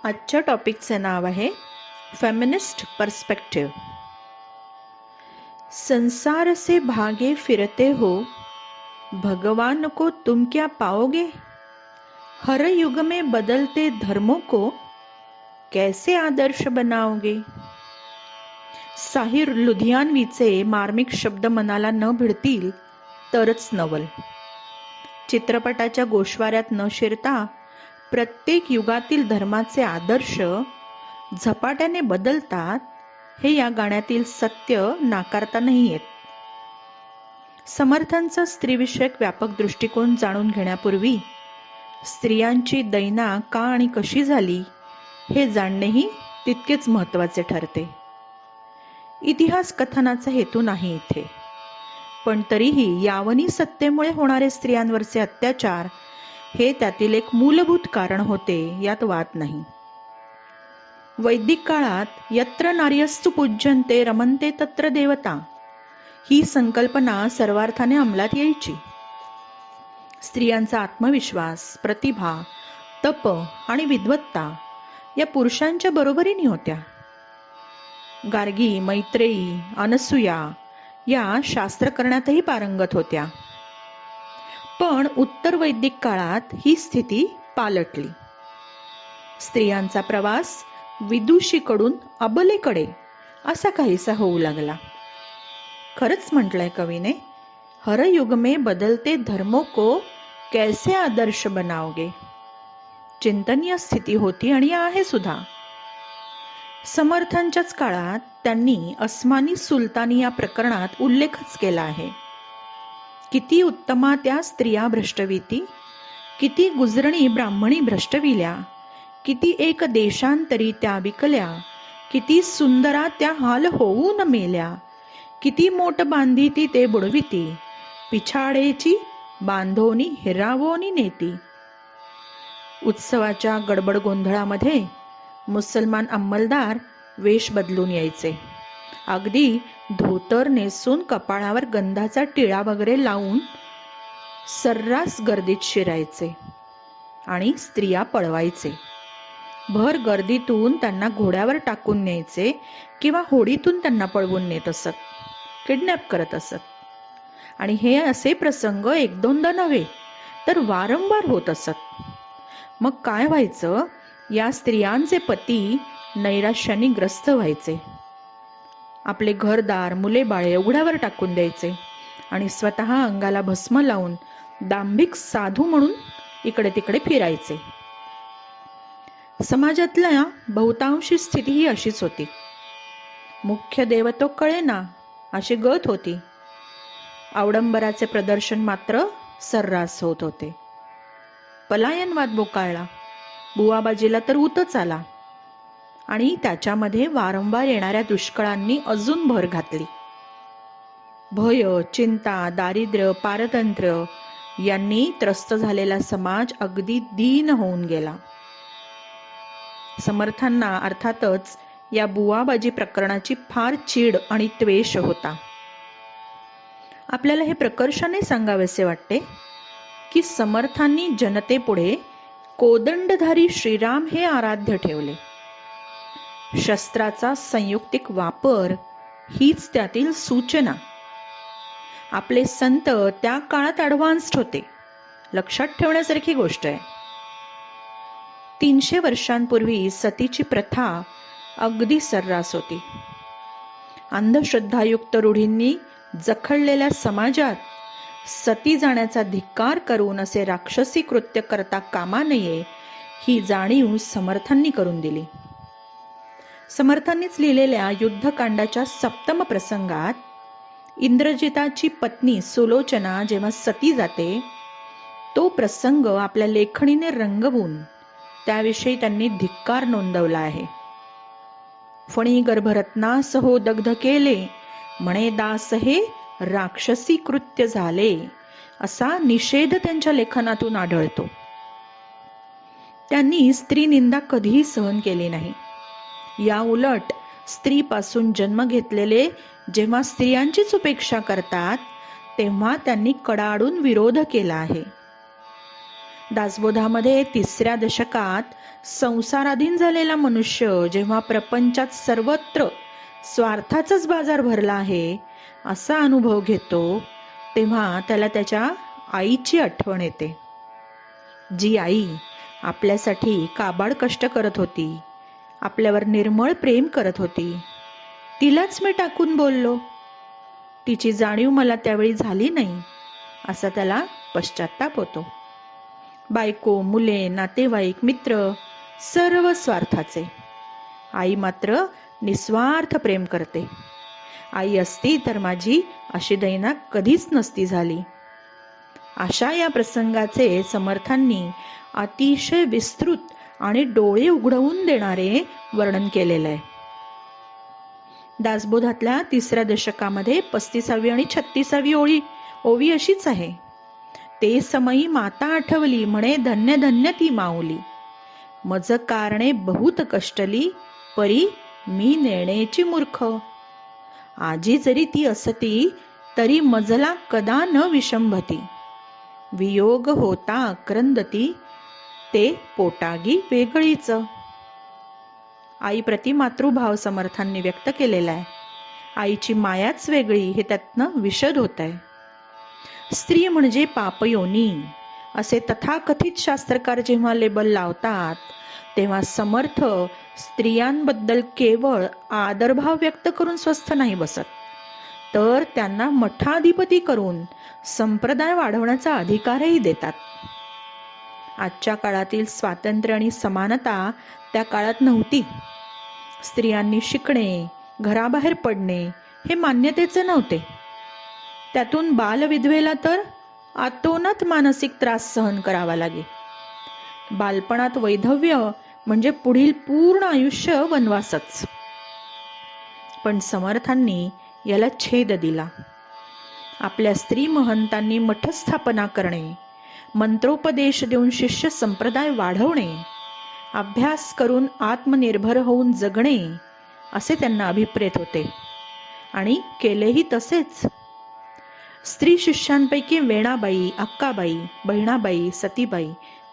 आजच्या टॉपिकचे नाव आहे feminist perspective. संसार से भागे फिरते हो, भगवान को तुम क्या पाओगे? हर युग में बदलते धर्मों को कैसे आदर्श बनाओगे? साहिर लुधियानवीचे मार्मिक शब्द मनाला न भिडतील तरच नवल। चित्रपटाच्या गोषवाऱ्यात न शिरता प्रत्येक युगातील धर्माचे आदर्श झपाट्याने बदलतात हे या गाण्यातील सत्य नाकारता नाही येत। समर्थांचा स्त्रीविषयक व्यापक दृष्टिकोन जाणून घेण्यापूर्वी स्त्रियांची दैना का आणि कशी झाली हे जाणणेही तितकेच महत्त्वाचे ठरते। इतिहास कथनाचा हेतू नाही इथे, पण तरीही यावनी सत्तेमुळे होणारे स्त्रियांवरचे अत्याचार हे त्यातील एक मूलभूत कारण होते, यात वाद नाही। वैदिक काळात यत्र नार्यस्तु पूज्यन्ते रमन्ते तत्र देवता ही संकल्पना सर्वार्थाने अंमलात यायची। स्त्रियांचा आत्मविश्वास, प्रतिभा, तप आणि विद्वत्ता या पुरुषांच्या बरोबरीने होत्या। गार्गी, मैत्रेयी, अनसूया या शास्त्रकरणातही पारंगत होत्या। पण उत्तर वैदिक काळात ही स्थिती पालटली। स्त्रियांचा प्रवास विदुषीकडून अबलेकडे असा काहीसा होऊ लागला। खरंच म्हटलंय कवीने, हर युग में बदलते धर्मों को कैसे आदर्श बनाओगे। चिंतनीय स्थिती होती आणि आहे सुद्धा। समर्थांच्याच काळात त्यांनी अस्मानी सुलतानी या प्रकरणात उल्लेखच केला आहे। किती उत्तमा त्या स्त्रिया भ्रष्टविती, किती गुजरणी ब्राह्मणी भ्रष्टविल्या, किती एक देशांतरी त्या विकल्या, किती सुंदरा त्या हाल होऊन मेल्या, किती मोट बांधिती ते बुडविती, पिछाडेची बांधोनी हिरावोनी नेती। उत्सवाच्या गडबड गोंधळामध्ये मुसलमान अंमलदार वेश बदलून यायचे। अगदी धोतर नेसून कपाळावर गंधाचा टिळा वगैरे लावून सर्रास गर्दीत शिरायचे आणि स्त्रिया पळवायचे। भर गर्दीतून त्यांना घोड्यावर टाकून न्यायचे किंवा होडीतून त्यांना पळवून नेत असत, किडनॅप करत असत। आणि हे असे प्रसंग एक दोनदा नव्हे तर वारंवार होत असत। मग काय व्हायचं, या स्त्रियांचे पती नैराश्याने ग्रस्त व्हायचे, आपले घरदार मुले बाळे उघड्यावर टाकून द्यायचे आणि स्वतः अंगाला भस्म लावून दांभिक साधू म्हणून इकडे तिकडे फिरायचे। समाजातल्या बहुतांशी स्थिती ही अशीच होती। मुख्य देव तो कळेना अशी गत होती। अवडंबराचे प्रदर्शन मात्र सर्रास होत होते। पलायनवाद बोकाळला, बुवाबाजीला तर ऊतच आला आणि त्याच्यामध्ये वारंवार येणाऱ्या दुष्काळांनी अजून भर घातली। भय, चिंता, दारिद्र्य, पारतंत्र्य यांनी त्रस्त झालेला समाज अगदी दीन होऊन गेला। समर्थांना अर्थातच या बुवाबाजी प्रकरणाची फार चीड आणि त्वेष होता। आपल्याला हे प्रकर्षाने सांगावेसे वाटते की समर्थांनी जनतेपुढे कोदंडधारी श्रीराम हे आराध्य ठेवले। शस्त्राचा संयुक्तिक वापर हीच त्यातील सूचना। आपले संत त्या काळात ॲडव्हान्स्ड होते, लक्षात ठेवण्यासारखी गोष्ट आहे। 300 वर्षांपूर्वी सतीची प्रथा अगदी सर्रास होती। अंधश्रद्धायुक्त रूढींनी जखडलेल्या समाजात सती जाण्याचा धिक्कार करून असे राक्षसी कृत्य करता कामा नये ही जाणीव समर्थांनी करून दिली। समर्थांनीच लिहिलेल्या युद्धकांडाच्या 7म प्रसंगात इंद्रजिताची पत्नी सुलोचना जेव्हा सती जाते तो प्रसंग आपल्या लेखणीने रंगवून त्याविषयी त्यांनी धिक्कार नोंदवला आहे। फणी गर्भरत्नासहो दग्ध केले, म्हणे दास हे राक्षसी कृत्य झाले, असा निषेध त्यांच्या लेखनातून आढळतो। त्यांनी स्त्री निंदा कधीही सहन केली नाही। या उलट स्त्रीपासून जन्म घेतलेले जेव्हा स्त्रियांचीच उपेक्षा करतात तेव्हा त्यांनी कडाडून विरोध केला आहे। दासबोधामध्ये 3ऱ्या दशकात संसाराधीन झालेला मनुष्य जेव्हा प्रपंचात सर्वत्र स्वार्थाचाच बाजार भरला आहे असा अनुभव घेतो, तेव्हा त्याला त्याच्या आईची आठवण येते. जी आई आपल्यासाठी काबाड कष्ट करत होती, आपल्यावर निर्मळ प्रेम करत होती, तिलाच मी टाकून बोललो. तिची जाणीव मला त्यावेळी झाली नाही, असा त्याला पश्चाताप होतो. बायको, मुले, नातेवाईक, मित्र सर्व स्वार्थाचे. आई मात्र निस्वार्थ प्रेम करते. आई असती तर माझी अशी दैना कधीच नसती झाली. अशा या प्रसंगाचे समर्थांनी अतिशय विस्तृत आणि डोळे उघडवून देणारे वर्णन केलेलं आहे. दासबोधातल्या 3ऱ्या दशकामध्ये 35वी आणि 36वी ओवी अशीच आहे. ते समयी माता आठवली, म्हणे धन्य धन्य ती माऊली. मज कारणे बहुत कष्टली, परी मी नेण्याची मूर्ख. आजी जरी ती असती, तरी मजला कदा न विषंभती. वियोग होता आक्रंदती, ते पोटागी वेगळीच. आईप्रती मातृभाव समर्थांनी व्यक्त केलेला आहे. आईची मायाच वेगळी हे त्यातनं विशद होत आहे. स्त्री म्हणजे पापयोनी असे तथाकथित शास्त्रकार जेव्हा लेबल लावतात, तेव्हा समर्थ स्त्रियांबद्दल केवळ आदरभाव व्यक्त करून स्वस्थ नाही बसत, तर त्यांना मठाधिपती करून संप्रदाय वाढवण्याचा अधिकारही देतात. आजच्या काळातील स्वातंत्र्य आणि समानता त्या काळात नव्हती. स्त्रियांनी शिकणे, घराबाहेर पडणे हे मान्यतेचे नव्हते. त्यातून बालविधवेला तर आतोनात मानसिक त्रास सहन करावा लागे. बालपणात वैधव्य म्हणजे पुढील पूर्ण आयुष्य वनवासच. पण समर्थांनी याला छेद दिला. आपल्या स्त्री महंतांनी मठ स्थापना करणे, मंत्रोपदेश देऊन शिष्य संप्रदाय वाढवणे, अभ्यास करून आत्मनिर्भर होऊन जगणे असे त्यांना अभिप्रेत होते आणि केलेही तसेच. स्त्री शिष्यांपैकी वेणाबाई, अक्काबाई, बहिणाबाई, सतीबाई,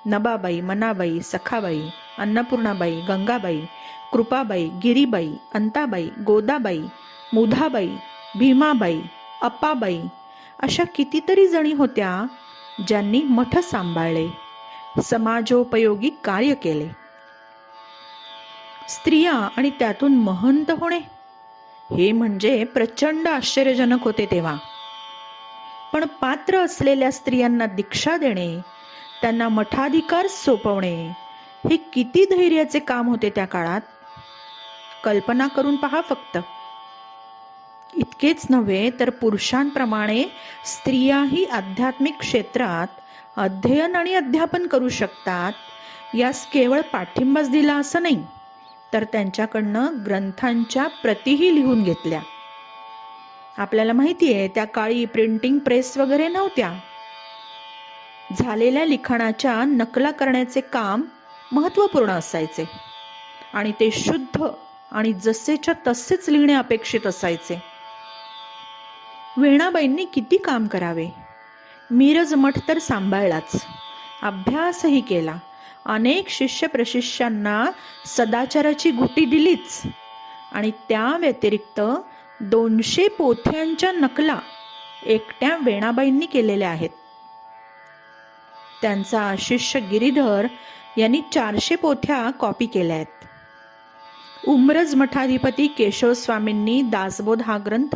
नबाबाई, मनाबाई, सखाबाई, अन्नपूर्णाबाई, गंगाबाई, कृपाबाई, गिरीबाई, अंताबाई, गोदाबाई, मुधाबाई, भीमाबाई, अप्पाबाई अशा कितीतरी जणी होत्या ज्यांनी मठ सांभाळले, समाजोपयोगी कार्य केले. स्त्रिया आणि त्यातून महंत होणे हे म्हणजे प्रचंड आश्चर्यजनक होते तेव्हा. पण पात्र असलेल्या स्त्रियांना दीक्षा देणे, त्यांना मठाधिकार सोपवणे हे किती धैर्याचे काम होते त्या काळात. कल्पना करून पहा फक्त. इतकेच नव्हे तर पुरुषांप्रमाणे स्त्रियाही आध्यात्मिक क्षेत्रात अध्ययन आणि अध्यापन करू शकतात, यास केवळ पाठिंबाच दिला असं नाही, तर त्यांच्याकडनं ग्रंथांच्या प्रतिही लिहून घेतल्या. आपल्याला माहिती आहे त्या काळी प्रिंटिंग प्रेस वगैरे नव्हत्या. झालेल्या लिखाणाच्या नकला करण्याचे काम महत्त्वपूर्ण असायचे आणि ते शुद्ध आणि जसेच्या तसेच लिहिणे अपेक्षित असायचे. वेणाबाईंनी किती काम करावे. मिरज मठ तर सांभाळलाच, अभ्यासही केला, अनेक शिष्य प्रशिष्यांना सदाचाराची घुटी दिलीच आणि त्या व्यतिरिक्त 200 पोथ्यांच्या नकला एकट्या वेणाबाईंनी केलेल्या आहेत. त्यांचा शिष्य गिरीधर यांनी 400 पोथ्या कॉपी केल्या आहेत. उमरज मठाधिपती केशव स्वामींनी दासबोध हा ग्रंथ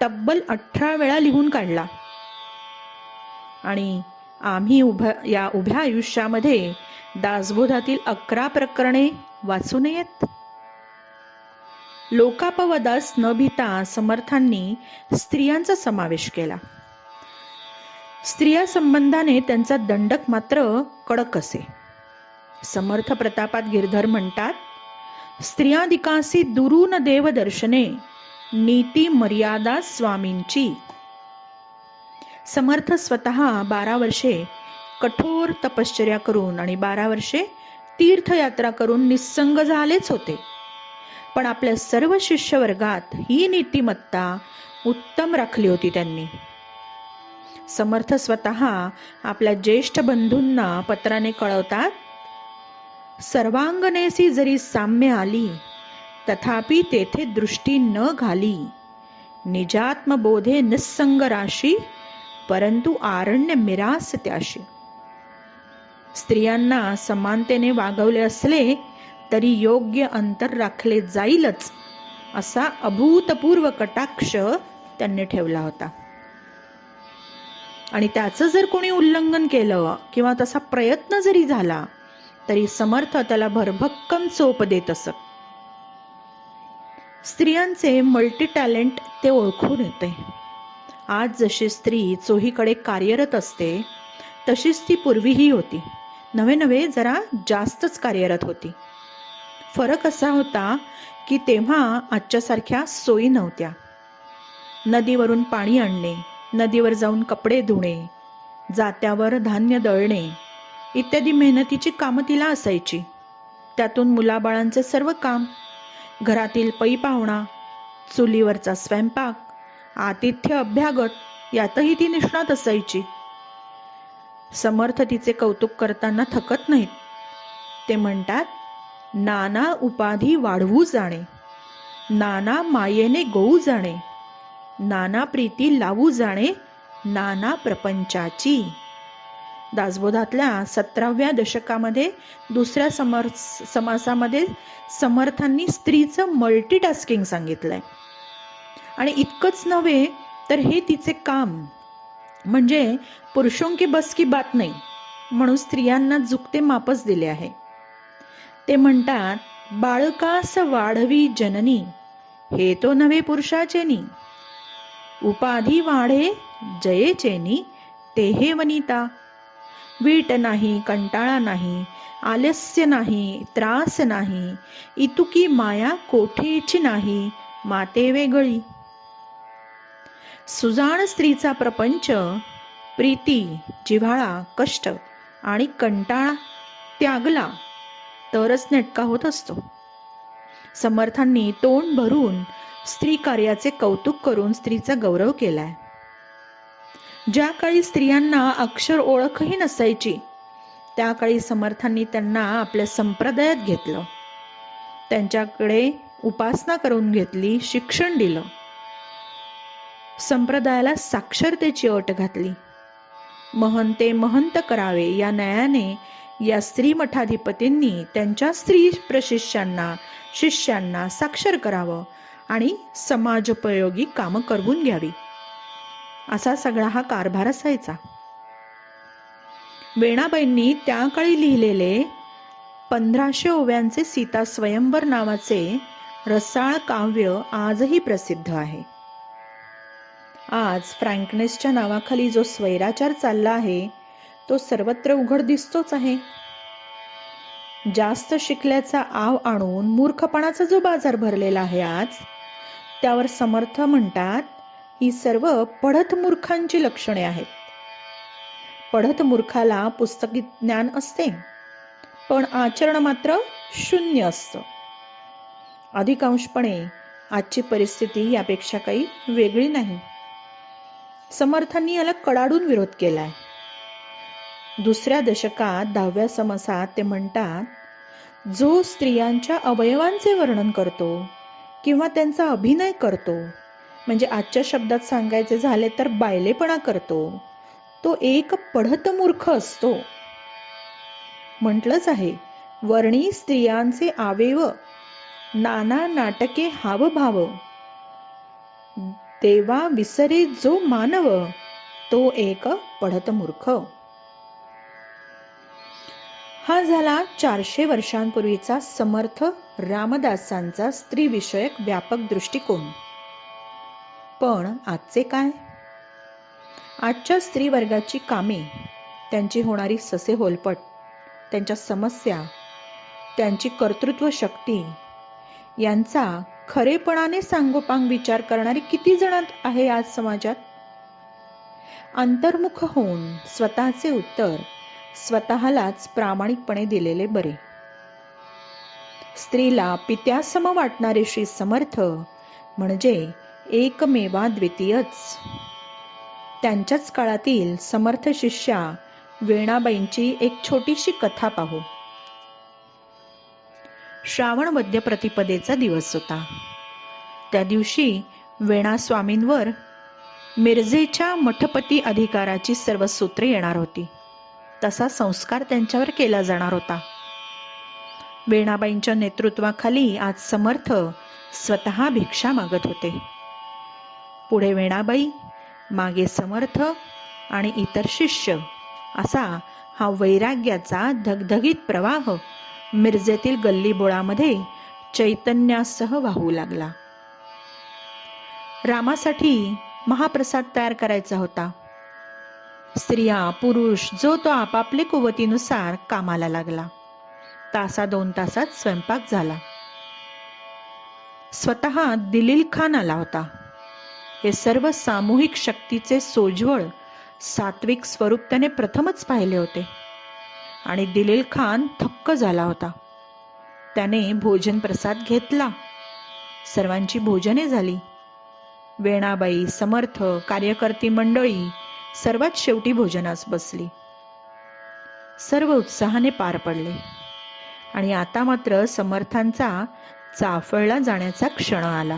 तब्बल 18 वेळा लिहून काढला आणि आम्ही या उभ्या आयुष्यामध्ये दासबोधातील 11 प्रकरणे वाचू नयेत. लोकापवादास न भीता समर्थांनी स्त्रियांचा समावेश केला. स्त्रिया संबंधाने त्यांचा दंडक मात्र कडक असे. समर्थ प्रतापात गिरधर म्हणतात, स्त्रियादिकासी दुरून देव दर्शने, नीती मर्यादा स्वामींची. समर्थ स्वतः 12 वर्षे कठोर तपश्चर्या करून आणि 12 वर्षे तीर्थयात्रा करून निस्संग झालेच होते. पण आपल्या सर्व शिष्यवर्गात ही नीतिमत्ता उत्तम राखली होती त्यांनी. समर्थ स्वतः आपल्या ज्येष्ठ बंधूंना पत्राने कळवतात, सर्वांगनेसी जरी साम्य आली, तथापि तेथे दृष्टी न घाली. निजात्मबोधे निस्संग राशी, परंतु आरण्य मिरास त्याशी. स्त्रियांना समानतेने वागवले असले तरी योग्य अंतर राखले जाईलच, असा अभूतपूर्व कटाक्ष त्यांनी ठेवला होता. आणि त्याचं जर कोणी उल्लंघन केलं किंवा तसा प्रयत्न जरी झाला तरी समर्थ त्याला भरभक्कम चोप देत असत. स्त्रियांचे मल्टी टॅलेंट ते ओळखून येते. आज जशी स्त्री चोहीकडे कार्यरत असते तशीच ती पूर्वीही होती. नवे जरा जास्तच कार्यरत होती. फरक असा होता की तेव्हा आजच्यासारख्या सोयी नव्हत्या. नदीवरून पाणी आणणे, नदीवर जाऊन कपडे धुणे, जात्यावर धान्य दळणे इत्यादी मेहनतीची कामं तिला असायची. त्यातून मुलाबाळांचे सर्व काम, घरातील पै पाहुणा, चुलीवरचा स्वयंपाक, आतिथ्य अभ्यागत यातही ती निष्णात असायची. समर्थ तिचे कौतुक करताना थकत नाहीत. ते म्हणतात, नाना उपाधी वाढवू जाणे, नाना मायेने गोऊ जाणे, नाना प्रीती लावू जाणे, नाना प्रपंचाची. दासबोधातल्या 17व्या दशकामध्ये दुसऱ्या समासामध्ये समर्थांनी स्त्रीचं मल्टीटास्किंग सांगितलंय. आणि इतकंच नव्हे तर हे तिचे काम म्हणजे पुरुषों की बस की बात नाही म्हणून स्त्रियांना झुकते मापच दिले आहे. ते म्हणतात, बाळकास वाढवी जननी, हे तो नव्हे पुरुषाचेनी. उपाधी वाढे जयेचेनी, ते हे वनिता. वीट नाही, कंटाळा नाही, आलस्य नाही, त्रास नाही, इतुकी माया कोठेची नाही, माते वेगळी. सुजाण स्त्रीचा प्रपंच प्रीती, जिव्हाळा, कष्ट आणि कंटाळा त्यागला तरच नेटका होत असतो. समर्थांनी तोंड भरून स्त्री कार्याचे कौतुक करून स्त्रीचा गौरव केलाय. ज्या काळी स्त्रियांना अक्षर ओळखही नसायची त्या काळी समर्थांनी त्यांना आपल्या संप्रदायात घेतलं, त्यांच्याकडे उपासना करून घेतली, शिक्षण दिलं, संप्रदायाला साक्षरतेची अट घातली. महंते महंत करावे या न्यायाने या स्त्री मठाधिपतींनी त्यांच्या स्त्री प्रशिष्यांना, शिष्यांना साक्षर करावं आणि समाजोपयोगी कामं करवून घ्यावी, असा सगळा हा कारभार असायचा. वेणाबाईंनी त्या काळी लिहिलेले 1500 ओव्यांचे सीता स्वयंवर नावाचे रसाळ काव्य आजही प्रसिद्ध आहे. आज फ्रँकनेसच्या नावाखाली जो स्वैराचार चालला आहे तो सर्वत्र उघड दिसतोच आहे. जास्त शिकल्याचा आव आणून मूर्खपणाचा जो बाजार भरलेला आहे आज, त्यावर समर्थ म्हणतात, ही सर्व पढत मूर्खांची लक्षणे आहेत. पढत मूर्खाला पुस्तकी ज्ञान असते पण आचरण मात्र शून्य असतं. अधिकांशपणे आजची परिस्थिती यापेक्षा काही वेगळी नाही. समर्थांनी याला कडाडून विरोध केलाय. दुसऱ्या दशकात 10व्या समासात ते म्हणतात, जो स्त्रियांच्या अवयवांचे वर्णन करतो किंवा त्यांचा अभिनय करतो, म्हणजे आजच्या शब्दात सांगायचे झाले तर बायलेपणा करतो, तो एक पढत मूर्ख असतो. म्हटलंच आहे, वर्णी स्त्रियांचे आवेव, नाना नाटके हावभाव, देवा विसरे जो मानव, तो एक पढत मूर्ख. हा झाला 400 वर्षांपूर्वीचा समर्थ रामदासांचा स्त्रीविषयक व्यापक दृष्टिकोन. पण आजचे काय? आजच्या स्त्री वर्गाची कामे, त्यांची होणारी ससेहोलपट, त्यांच्या समस्या, त्यांची कर्तृत्व शक्ती यांचा खरेपणाने सांगोपांग विचार करणारे किती जण आहे आज समाजात? अंतर्मुख होऊन स्वतःचे उत्तर स्वतःलाच प्रामाणिकपणे दिलेले बरे. स्त्रीला पित्यासम वाटणारे श्री समर्थ म्हणजे एकमेवा द्वितीयच. त्यांच्याच काळातील समर्थ शिष्या वेणाबाईंची एक छोटीशी कथा पाहू. श्रावण मध्य प्रतिपदेचा दिवस होता. त्या दिवशी वेणा स्वामींवर मिरजेच्या मठपती अधिकाराची सर्व सूत्रे येणार होती. तसा संस्कार त्यांच्यावर केला जाणार होता. वेणाबाईंच्या नेतृत्वाखाली आज समर्थ स्वतः भिक्षा मागत होते. पुढे वेणाबाई, मागे समर्थ आणि इतर शिष्य असा हा वैराग्याचा धगधगीत प्रवाह मिरजेतील गल्लीबोळामध्ये चैतन्यासह वाहू लागला. रामासाठी महाप्रसाद तयार करायचा होता. स्त्रिया पुरुष जो तो आपापले कुवतीनुसार कामाला लागला. तासा 2 तासात स्वयंपाक झाला. स्वतः दिलील खान आला होता. हे सर्व सामूहिक शक्तीचे सोज्वळ सात्विक स्वरूप त्याने प्रथमच पाहिले होते आणि दिलील खान थक्क झाला होता. त्याने भोजन प्रसाद घेतला. सर्वांची भोजने झाली. वेणाबाई, समर्थ, कार्यकर्ती मंडळी सर्वात शेवटी भोजनास बसली. सर्व उत्साहाने पार पडले आणि आता मात्र समर्थांचा चाफळला जाण्याचा क्षण आला.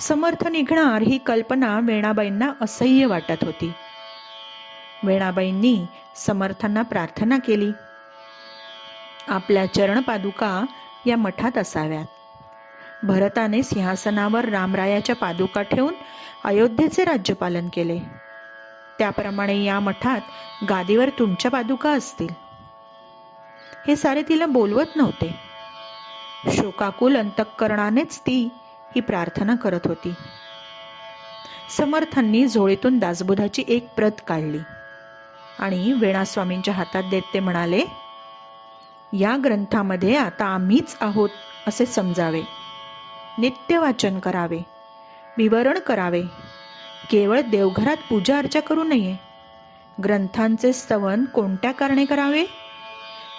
समर्थ निघणार ही कल्पना वेणाबाईंना असह्य वाटत होती. वेणाबाईंनी समर्थांना प्रार्थना केली, आपल्या चरणपादुका या मठात असाव्यात. भरताने सिंहासनावर रामरायाच्या पादुका ठेवून अयोध्येचे राज्यपालन केले. त्याप्रमाणे या मठात गादीवर तुमच्या पादुका असतील. हे सारे तिला बोलवत नव्हते. शोकाकुल अंतःकरणानेच ती ही प्रार्थना करत होती. समर्थांनी झोळीतून दासबोधाची एक प्रत काढली आणि वेणास्वामींच्या हातात देत ते म्हणाले, या ग्रंथामध्ये आता आम्हीच आहोत असे समजावे. नित्य वाचन करावे, विवरण करावे. केवळ देवघरात पूजा अर्चा करू नये. ग्रंथांचे स्तवन कोणत्या कारणे करावे?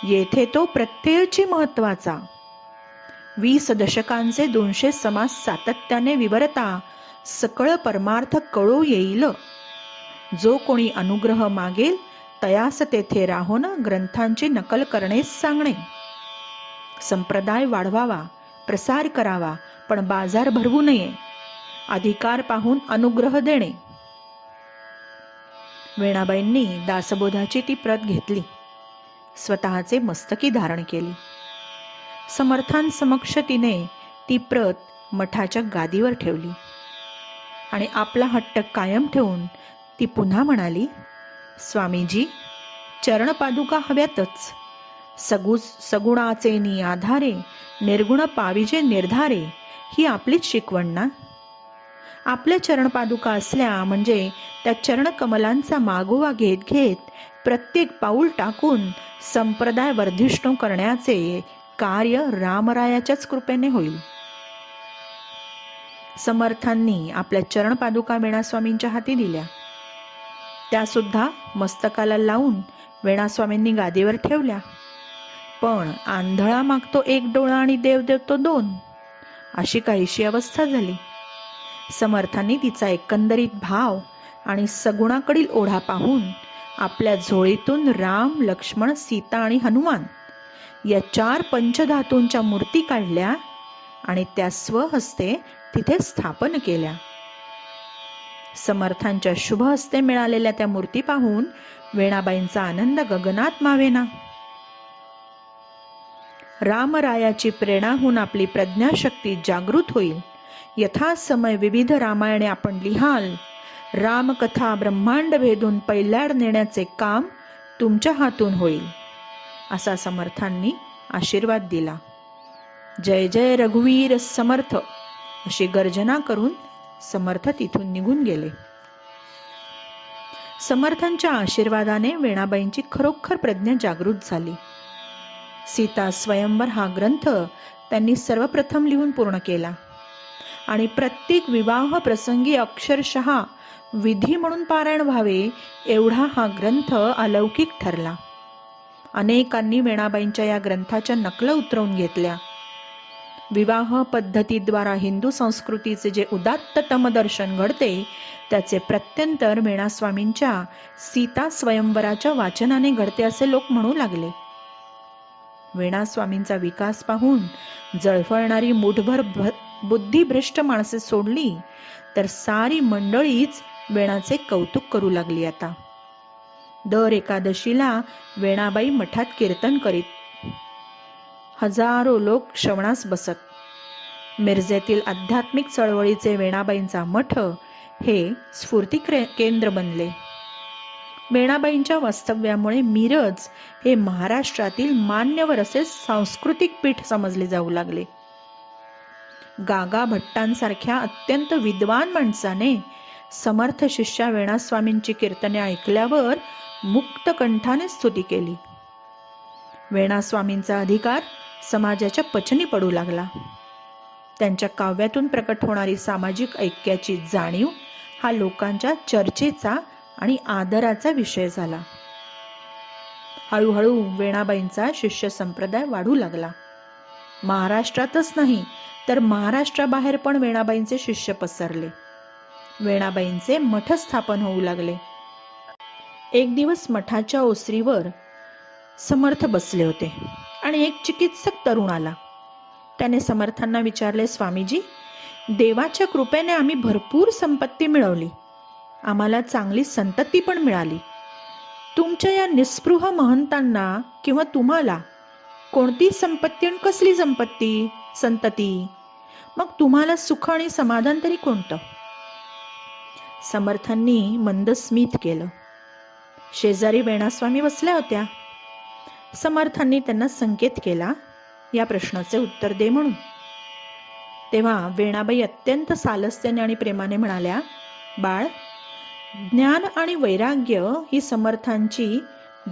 येथे तो प्रत्ययची महत्वाचा. 20 दशकांचे 200 समास सातत्याने विवरता सकळ परमार्थ कळू येईल. जो कोणी अनुग्रह मागेल तयास तेथे राहून ग्रंथांची नकल करणेच सांगणे. संप्रदाय वाढवावा, प्रसार करावा, पण बाजार भरवू नये. अधिकार पाहून अनुग्रह देणे. वेणाबाईंनी दासबोधाची ती प्रत घेतली. स्वतःचे मस्तकी धारण केली. समर्थांसमक्ष तिने ती प्रत मठाच्या गादीवर ठेवली आणि आपला हट्ट कायम ठेवून ती पुन्हा म्हणाली, स्वामीजी, चरणपादुका हव्यातच. सगुणाचे आधारे निर्गुण पाविजे निर्धारे ही आपलीच शिकवण ना. आपल्या चरणपादुका असल्या म्हणजे त्या चरणकमलांचा मागोवा घेत घेत प्रत्येक पाऊल टाकून संप्रदाय वर्धिष्णू करण्याचे कार्य रामरायाच्याच कृपेने होईल. समर्थांनी आपल्या चरणपादुका वेणास्वामींच्या हाती दिल्या. त्या सुद्धा मस्तकाला लावून वेणास्वामींनी गादीवर ठेवल्या. पण आंधळा मागतो 1 डोळा आणि देव देतो 2, अशी काहीशी अवस्था झाली. समर्थांनी तिचा एकंदरीत भाव आणि सगुणाकडील ओढा पाहून आपल्या झोळीतून राम, लक्ष्मण, सीता आणि हनुमान या 4 पंचधातूंच्या मूर्ती काढल्या आणि त्या स्वहस्ते तिथे स्थापन केल्या. समर्थांच्या शुभ हस्ते मिळालेल्या त्या मूर्ती पाहून वेणाबाईंचा आनंद गगनात मावेना. रामरायाची प्रेरणा होऊन आपली प्रज्ञाशक्ती जागृत होईल. यथासमय विविध रामायणे आपण लिहाल. रामकथा ब्रह्मांड भेदून पैल्याड नेण्याचे काम तुमच्या हातून होईल, असा समर्थांनी आशीर्वाद दिला. जय जय रघुवीर समर्थ अशी गर्जना करून समर्थ तिथून निघून गेले. समर्थांच्या आशीर्वादाने वेणाबाईंची खरोखर प्रज्ञा जागृत झाली. सीता स्वयंवर हा ग्रंथ त्यांनी सर्वप्रथम लिहून पूर्ण केला आणि प्रत्येक विवाह प्रसंगी अक्षरशः विधी म्हणून पारायण व्हावे एवढा हा ग्रंथ अलौकिक ठरला. अनेकांनी वेणाबाईंच्या या ग्रंथाच्या नकला उतरवून घेतल्या. विवाह पद्धतीद्वारा हिंदू संस्कृतीचे जे उदात्ततम दर्शन घडते त्याचे प्रत्यंतर वेणास्वामींच्या सीता स्वयंवराच्या वाचनाने घडते असे लोक म्हणू लागले. वेणास्वामींचा विकास पाहून जळफळणारी मुठभर बुद्धिभ्रष्ट माणसे सोडली तर सारी मंडळीच वेणाचे कौतुक करू लागली. आता दर एकादशीला वेणाबाई मठात कीर्तन करीत. हजारो लोक श्रवणास बसत. मिरजेतील आध्यात्मिक चळवळीचे वेणाबाईंचा मठ हे स्फूर्ती केंद्र बनले. वेणाबाईंच्या वास्तव्यामुळे मिरज हे महाराष्ट्रातील मान्यवर असे सांस्कृतिक पीठ समजले जाऊ लागले. गागा भट्टांसारख्या अत्यंत विद्वान माणसाने समर्थ शिष्या वेणास्वामींची कीर्तने ऐकल्यावर मुक्त कंठाने स्तुती केली. वेणास्वामींचा अधिकार समाजाच्या पचनी पडू लागला. त्यांच्या काव्यातून प्रकट होणारी सामाजिक ऐक्याची जाणीव हा लोकांच्या चर्चेचा आणि आदराचा विषय झाला. हळूहळू वेणाबाईंचा शिष्य संप्रदाय वाढू लागला. महाराष्ट्रातच नाही तर महाराष्ट्राबाहेर पण वेणाबाईंचे शिष्य पसरले. वेणाबाईंचे मठ स्थापन होऊ लागले. एक दिवस मठाच्या ओसरीवर समर्थ बसले होते आणि एक चिकित्सक तरुण आला. त्याने समर्थांना विचारले, स्वामीजी, देवाच्या कृपेने आम्ही भरपूर संपत्ती मिळवली. आम्हाला चांगली संतती पण मिळाली. तुमच्या या निस्पृह महंतांना किंवा तुम्हाला कोणती संपत्ती आणि कसली संतती? मग तुम्हाला सुख आणि समाधान तरी कोणतं? समर्थांनी मंद स्मित केलं. शेजारी वेणास्वामी बसल्या होत्या. समर्थांनी त्यांना संकेत केला, या प्रश्नाचे उत्तर दे म्हणून. तेव्हा वेणाबाई अत्यंत सालस्याने आणि प्रेमाने म्हणाल्या, बाळ, ज्ञान आणि वैराग्य ही समर्थांची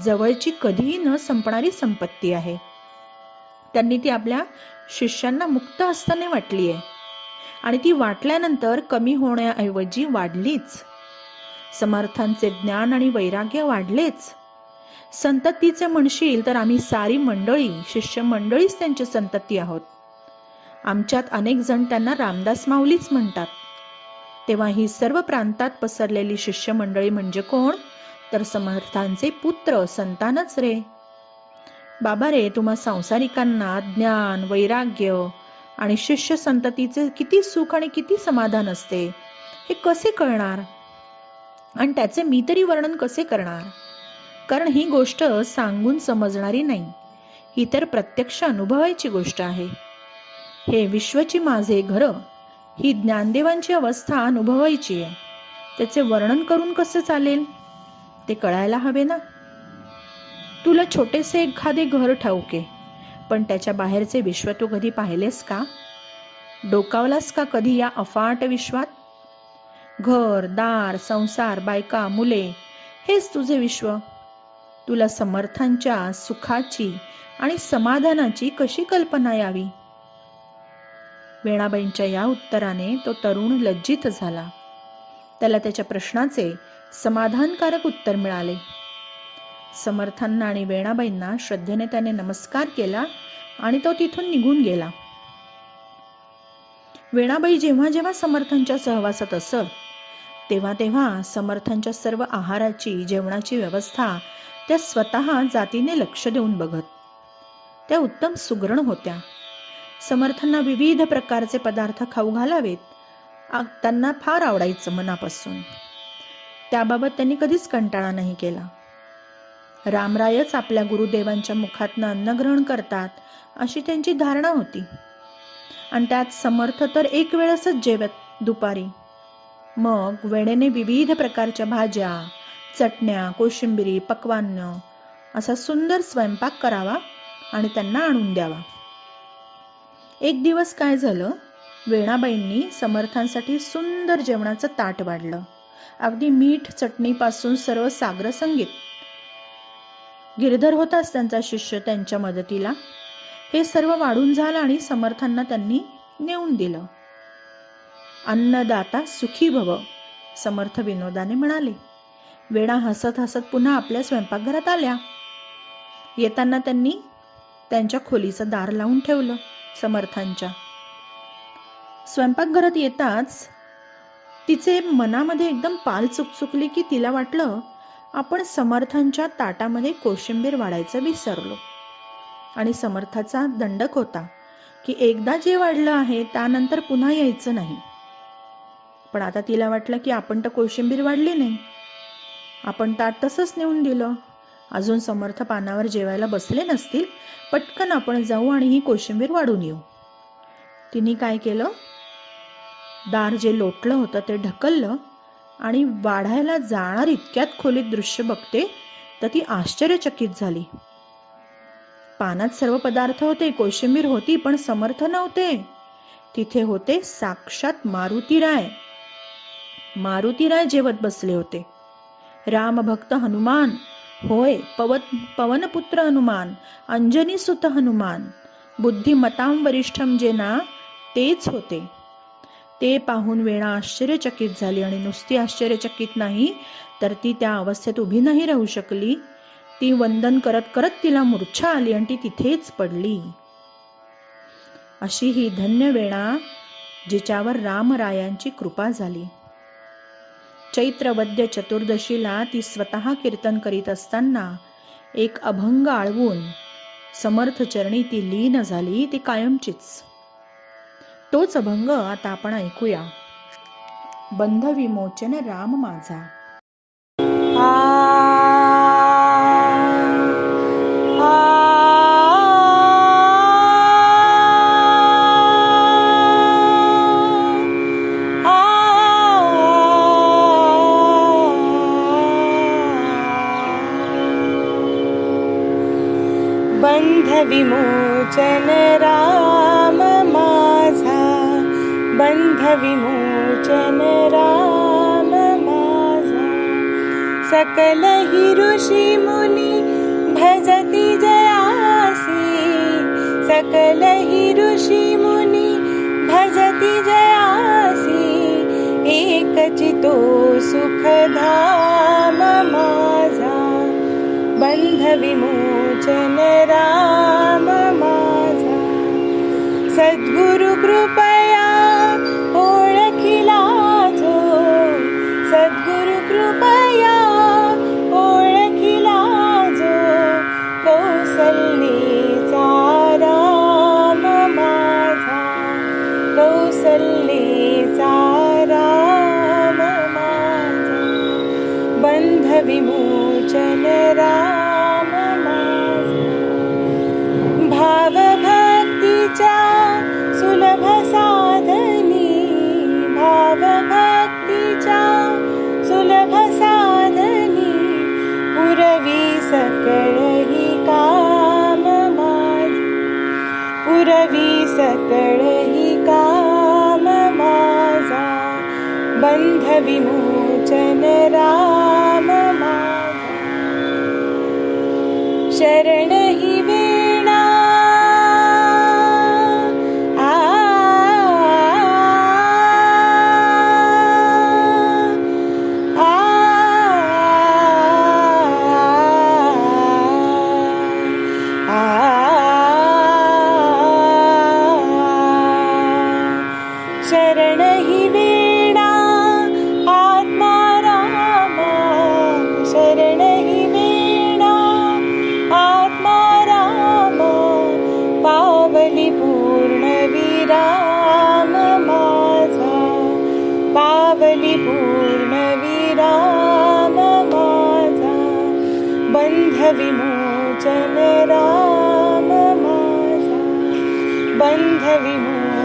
जवळची कधीही न संपणारी संपत्ती आहे. त्यांनी ती आपल्या शिष्यांना मुक्त हस्ताने वाटली आहे आणि ती वाटल्यानंतर कमी होण्याऐवजी वाढलीच. समर्थांचे ज्ञान आणि वैराग्य वाढलेच. संततीचे म्हणशील तर आम्ही सारी मंडळी, शिष्य मंडळीच त्यांची संतती आहोत. आमच्यात अनेक जण त्यांना रामदास माऊलीच म्हणतात. तेव्हा ही सर्व प्रांतात पसरलेली शिष्य मंडळी म्हणजे कोण? तर समर्थांचे पुत्र संतानच रे. बाबा रे, तुम्हा सांसारिकांना ज्ञान, वैराग्य आणि शिष्य संततीचे किती सुख आणि किती समाधान असते हे कसे कळणार? आणि त्याचे मी तरी वर्णन कसे करणार? कारण ही गोष्ट सांगून समजणारी नाही, ही तर प्रत्यक्ष अनुभवायची गोष्ट आहे. हे विश्वची माझे घर, ही ज्ञानदेवांची अवस्था अनुभवायची आहे. त्याचे वर्णन करून कसे चालेल? ते कळायला हवे ना. तुला छोटेसे एखादे घर ठाऊके, पण त्याच्या बाहेरचे विश्व तू कधी पाहिलेस का? डोकावलास का कधी या अफाट विश्वात? घर, दार, संसार, बायका, मुले हेच तुझे विश्व. तुला समर्थांच्या सुखाची आणि समाधानाची कशी कल्पना यावी? वेणाबाईंच्या या उत्तराने तो तरुण लज्जित झाला. त्याला त्याच्या प्रश्नाचे समाधानकारक उत्तर मिळाले. समर्थांना आणि वेणाबाईंना श्रद्धेने त्याने नमस्कार केला आणि तो तिथून निघून गेला. वेणाबाई जेव्हा जेव्हा समर्थांच्या सहवासात असत तेव्हा तेव्हा समर्थांच्या सर्व आहाराची, जेवणाची व्यवस्था त्या स्वतः जातीने लक्ष देऊन बघत. त्या उत्तम सुगरण होत्या. समर्थांना विविध प्रकारचे पदार्थ खाऊ घालावेत त्यांना फार आवडायचं मनापासून. त्याबाबत त्यांनी कधीच कंटाळा नाही केला. रामरायच आपल्या गुरुदेवांच्या मुखातनं अन्न ग्रहण करतात अशी त्यांची धारणा होती. आणि त्यात समर्थ तर एक वेळच जेवत दुपारी. मग वेणेने विविध प्रकारच्या भाज्या, चटण्या, कोशिंबिरी, पक्वान्न असा सुंदर स्वयंपाक करावा आणि त्यांना आणून द्यावा. एक दिवस काय झालं, वेणाबाईंनी समर्थांसाठी सुंदर जेवणाचं ताट वाढलं. अगदी मीठ चटणीपासून सर्व साग्र संगीत. गिरधर होताच त्यांचा शिष्य त्यांच्या मदतीला. हे सर्व वाढून झालं आणि समर्थांना त्यांनी नेऊन दिलं. अन्नदाता सुखी भव, समर्थ विनोदाने म्हणाले. वेणा हसत हसत पुन्हा आपल्या स्वयंपाकघरात आल्या. येताना त्यांनी त्यांच्या खोलीचं दार लावून ठेवलं. समर्थांच्या. स्वयंपाकघरात येताच तिचे मनामध्ये एकदम पाल चुकचुकली की तिला वाटलं आपण समर्थांच्या ताटामध्ये कोशिंबीर वाढायचं विसरलो. आणि समर्थाचा दंडक होता की एकदा जे वाढलं आहे त्यानंतर पुन्हा यायचं नाही. पण आता तिला वाटलं की आपण तर कोशिंबीर वाढली नाही, आपण ताट तसंच नेऊन दिलं. अजून समर्थ पानावर जेवायला बसले नसतील, पटकन आपण जाऊ आणि ही कोशिंबीर वाढून येऊ. तिने काय केलं, दार जे लोटलं होतं ते ढकललं आणि वाढायला जाणार इतक्यात खोलीत दृश्य बघते तर ती आश्चर्यचकित झाली. पानात सर्व पदार्थ होते, कोशिंबीर होती, पण समर्थ नव्हते. तिथे होते साक्षात मारुतीराय. मारुतीराय जेवत बसले होते. रामभक्त हनुमान, होय, पवनपुत्र हनुमान, अंजनी सुत हनुमान, बुद्धिमतां वरिष्ठम जे ना तेच होते. ते पाहून वेणा आश्चर्यचकित झाली आणि नुसती आश्चर्यचकित नाही तर ती त्या अवस्थेत उभी नाही राहू शकली. ती वंदन करत करत तिला मूर्छा आली आणि ती तिथेच पडली. अशी ही धन्य वेणा जिच्यावर रामरायांची कृपा झाली. चैत्र वद्य चतुर्दशीला ती स्वतः कीर्तन करीत असताना एक अभंग आळवून समर्थ चरणी ती लीन झाली, ती कायमचीच. तोच अभंग आता आपण ऐकूया. बंध विमोचन राम माझा. बंध विमोचन राम माझा, बंध विमोचन राम माझा. सकल हि ऋषी मुनी भजती जयासी, सकल हि ऋषी मुनी भजती जयासी. एकचितो सुखधाम माझा, बंध विमोचन राम माझा. सद्गुरु कृपया ओळखिला जो, सद्गुरु कृपया ओळखिला जो. कौसल्येचा राम माझा, कौसल्येचा राम माझा. बंध विमोचन राम माझा. भावभक्तीच्या सुलभ साधनी, भावभक्तीच्या सुलभ साधनी. पुरवी सकळ ही काम माझ, पुरवी सकळ ही काम माझा. बंध विमोचन राम माझा. शरण ही वेणा शरण ही वेणा आत्मा राम, शरण ही वेणा आत्मा राम. पावली पूर्ण विराम माझा, पावली पूर्ण विराम माझा. बंध विमोचन राम माझा, बंध विमोचन